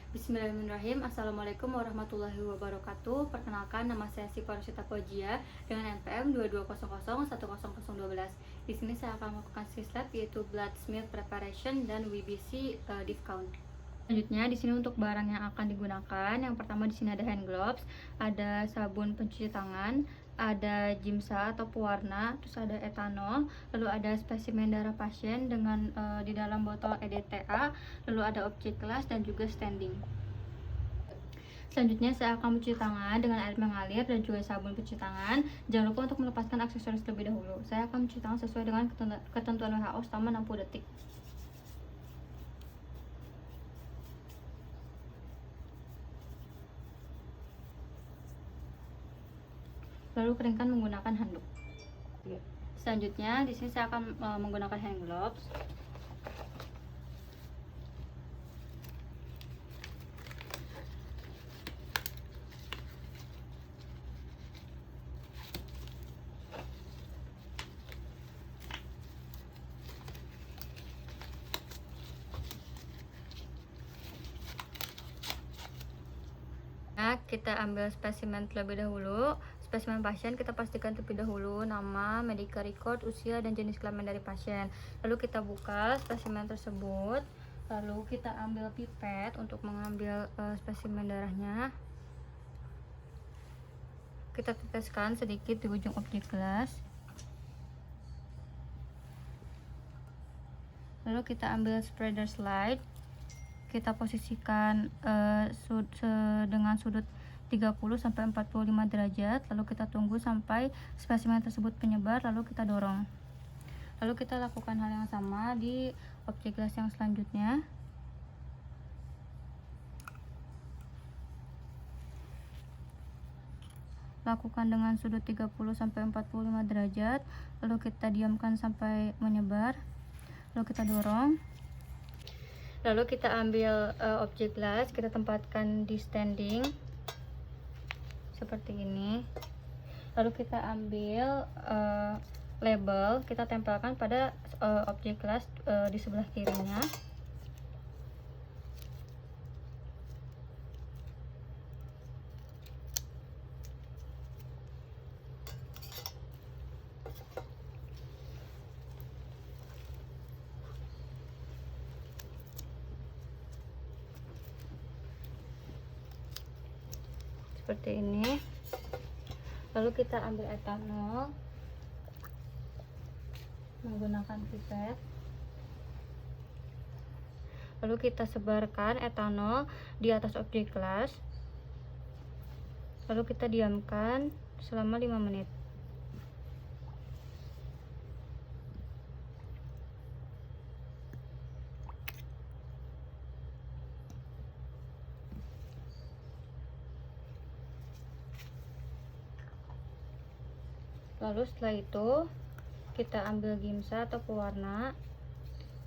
Bismillahirrahmanirrahim. Assalamualaikum warahmatullahi wabarakatuh. Perkenalkan, nama saya Siparosita Pojia dengan NPM 22001012. Di sini saya akan melakukan sislab yaitu blood smear preparation dan WBC diff count. Selanjutnya di sini untuk barang yang akan digunakan, yang pertama di sini ada hand gloves, ada sabun pencuci tangan, ada jimsa atau pewarna, terus ada etanol, lalu ada spesimen darah pasien dengan di dalam botol EDTA, lalu ada objek kelas dan juga standing. Selanjutnya saya akan mencuci tangan dengan air mengalir dan juga sabun pencuci tangan. Jangan lupa untuk melepaskan aksesoris terlebih dahulu. Saya akan mencuci tangan sesuai dengan ketentuan WHO selama 60 detik. Lalu keringkan menggunakan handuk. Selanjutnya di sini saya akan menggunakan hand gloves. Kita ambil spesimen terlebih dahulu. Spesimen pasien kita pastikan terlebih dahulu nama, medical record, usia, dan jenis kelamin dari pasien. Lalu kita buka spesimen tersebut. Lalu kita ambil pipet untuk mengambil spesimen darahnya. Kita teteskan sedikit di ujung objek gelas. Lalu kita ambil spreader slide. Kita posisikan dengan sudut 30-45 derajat, lalu kita tunggu sampai spesimen tersebut menyebar, lalu kita dorong. Lalu kita lakukan hal yang sama di objek gelas yang selanjutnya. Lakukan dengan sudut 30-45 derajat, lalu kita diamkan sampai menyebar, lalu kita dorong. Lalu kita ambil objek gelas, kita tempatkan di standing seperti ini. Lalu kita ambil label, kita tempelkan pada objek gelas di sebelah kirinya. Seperti ini. Lalu kita ambil etanol menggunakan pipet, lalu kita sebarkan etanol di atas objek gelas, lalu kita diamkan selama 5 menit. Lalu setelah itu kita ambil gimsa atau pewarna,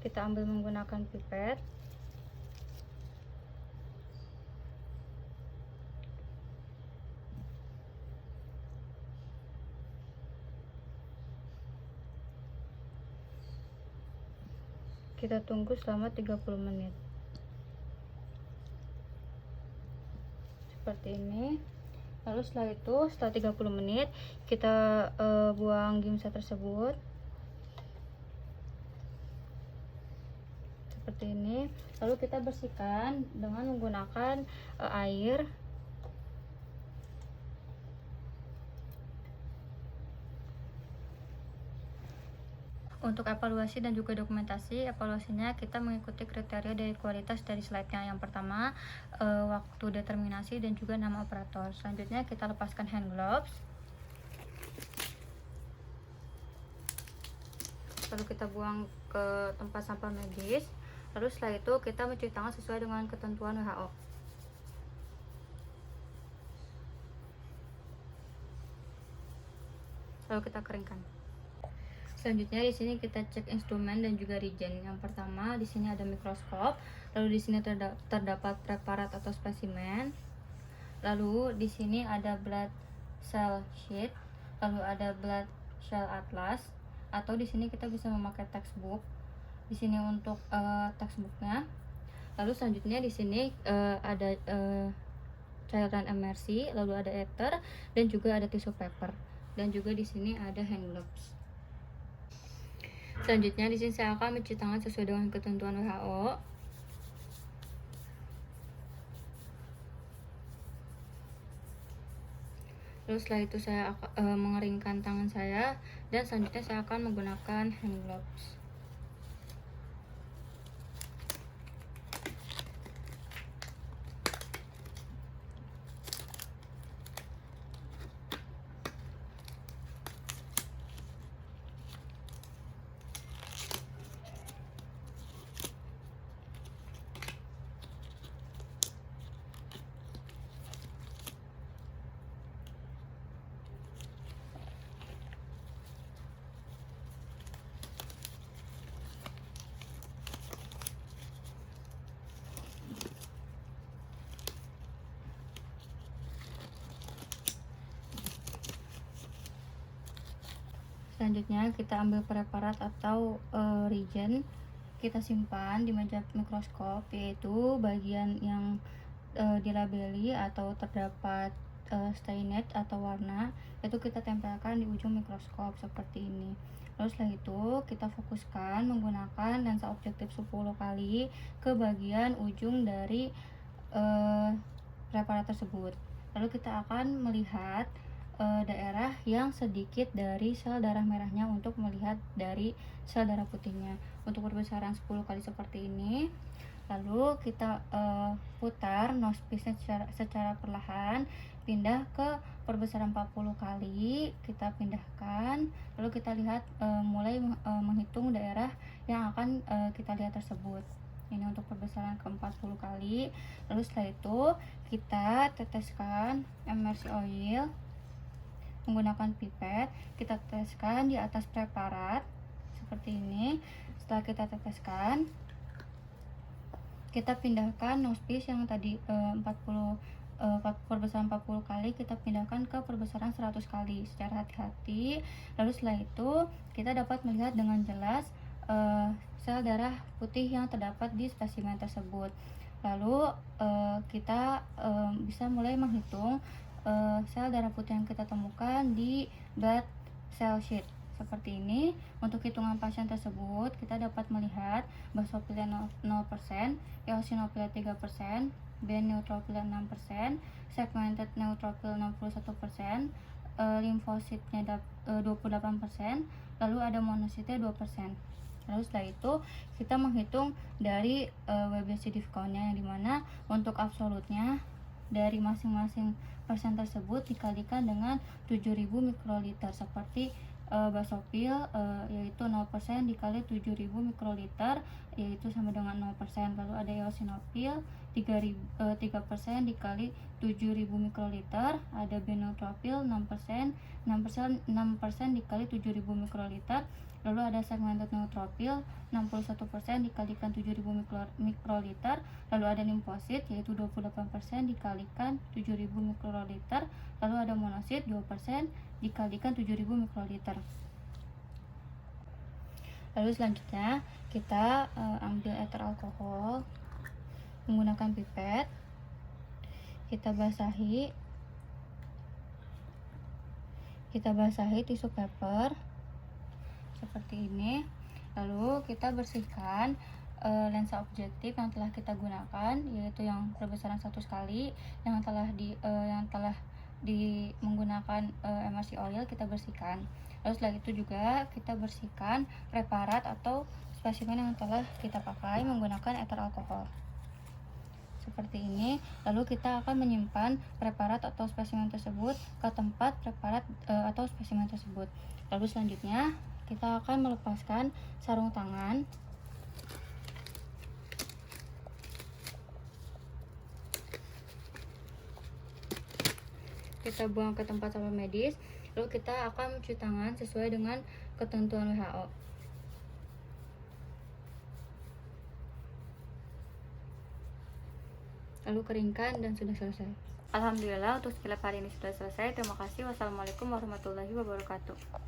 kita ambil menggunakan pipet. Kita tunggu selama 30 menit. Seperti ini. Lalu setelah 30 menit kita buang gimsa tersebut seperti ini. Lalu kita bersihkan dengan menggunakan air. Untuk evaluasi dan juga dokumentasi, evaluasinya kita mengikuti kriteria dari kualitas dari slide-nya. Yang pertama, waktu determinasi dan juga nama operator. Selanjutnya kita lepaskan hand gloves. Lalu kita buang ke tempat sampah medis. Lalu setelah itu kita mencuci tangan sesuai dengan ketentuan WHO. Lalu kita keringkan. Selanjutnya di sini kita cek instrumen dan juga reagen. Yang pertama di sini ada mikroskop, lalu di sini terdapat preparat atau spesimen. Lalu di sini ada blood cell sheet, lalu ada blood cell atlas, atau di sini kita bisa memakai textbook. Di sini untuk textbooknya. Lalu selanjutnya di sini ada cairan emersi, lalu ada ether, dan juga ada tisu paper, dan juga di sini ada hand gloves. Selanjutnya di sini saya akan mencuci tangan sesuai dengan ketentuan WHO. Lalu setelah itu saya akan mengeringkan tangan saya, dan selanjutnya saya akan menggunakan hand gloves. Selanjutnya kita ambil preparat atau reagent, kita simpan di meja mikroskop, yaitu bagian yang dilabeli atau terdapat stainet atau warna, itu kita tempelkan di ujung mikroskop seperti ini. Lalu setelah itu kita fokuskan menggunakan lensa objektif 10 kali ke bagian ujung dari preparat tersebut. Lalu kita akan melihat daerah yang sedikit dari sel darah merahnya untuk melihat dari sel darah putihnya untuk perbesaran 10 kali seperti ini. Lalu kita putar nosepiece secara perlahan, pindah ke perbesaran 40 kali, kita pindahkan, lalu kita lihat mulai menghitung daerah yang akan kita lihat tersebut. Ini untuk perbesaran ke 40 kali. Lalu setelah itu kita teteskan emersi oil menggunakan pipet, kita teteskan di atas preparat seperti ini. Setelah kita teteskan, kita pindahkan nosepiece yang tadi perbesaran 40 kali, kita pindahkan ke perbesaran 100 kali secara hati-hati. Lalu setelah itu kita dapat melihat dengan jelas sel darah putih yang terdapat di spesimen tersebut. Lalu kita bisa mulai menghitung sel darah putih yang kita temukan di blood cell sheet seperti ini. Untuk hitungan pasien tersebut kita dapat melihat basophilnya 0%, eosinophilnya 3%, band neutrophilnya 6%, segmented neutrophil 61%, limfositnya 28%, lalu ada monositnya 2%. Lalu setelah itu kita menghitung dari WBC count-nya, yang dimana untuk absolutnya dari masing-masing persen tersebut dikalikan dengan 7000 mikroliter, seperti basofil yaitu 0% dikali 7000 mikroliter yaitu sama dengan 0%. Lalu ada eosinofil 3% dikali 7000 mikroliter, ada benotropil 6%, 6% dikali 7000 mikroliter. Lalu ada segmented neutropil 61% dikalikan 7000 mikroliter. Lalu ada limfosit yaitu 28% dikalikan 7000 mikroliter. Lalu ada monosit 2% dikalikan 7000 mikroliter. Lalu selanjutnya kita ambil ether alkohol menggunakan pipet, kita basahi tisu paper seperti ini. Lalu kita bersihkan lensa objektif yang telah kita gunakan, yaitu yang perbesaran 100 kali, yang telah menggunakan emersi oil, kita bersihkan. Lalu setelah itu juga kita bersihkan preparat atau spesimen yang telah kita pakai menggunakan ether alkohol seperti ini. Lalu kita akan menyimpan preparat atau spesimen tersebut ke tempat preparat atau spesimen tersebut. Lalu selanjutnya kita akan melepaskan sarung tangan. Kita buang ke tempat sampah medis. Lalu kita akan mencuci tangan sesuai dengan ketentuan WHO. Lalu keringkan dan sudah selesai. Alhamdulillah, untuk skill hari ini sudah selesai. Terima kasih. Wassalamualaikum warahmatullahi wabarakatuh.